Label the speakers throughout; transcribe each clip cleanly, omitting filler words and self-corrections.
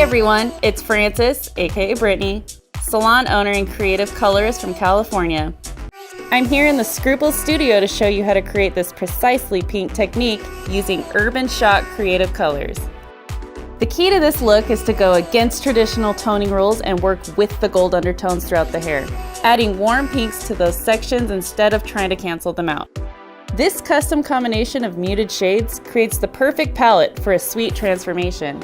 Speaker 1: everyone, it's Frances, aka Brittnie, salon owner and creative colorist from California. I'm here in the Scruples studio to show you how to create this precisely pink technique using Urban Shock creative colors. The key to this look is to go against traditional toning rules and work with the gold undertones throughout the hair, adding warm pinks to those sections instead of trying to cancel them out. This custom combination of muted shades creates the perfect palette for a sweet transformation.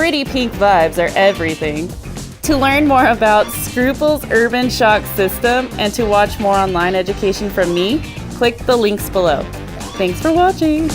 Speaker 1: pretty pink vibes are everything. To learn more about Scruples' Urban Shock system and to watch more online education from me, click the links below. Thanks for watching!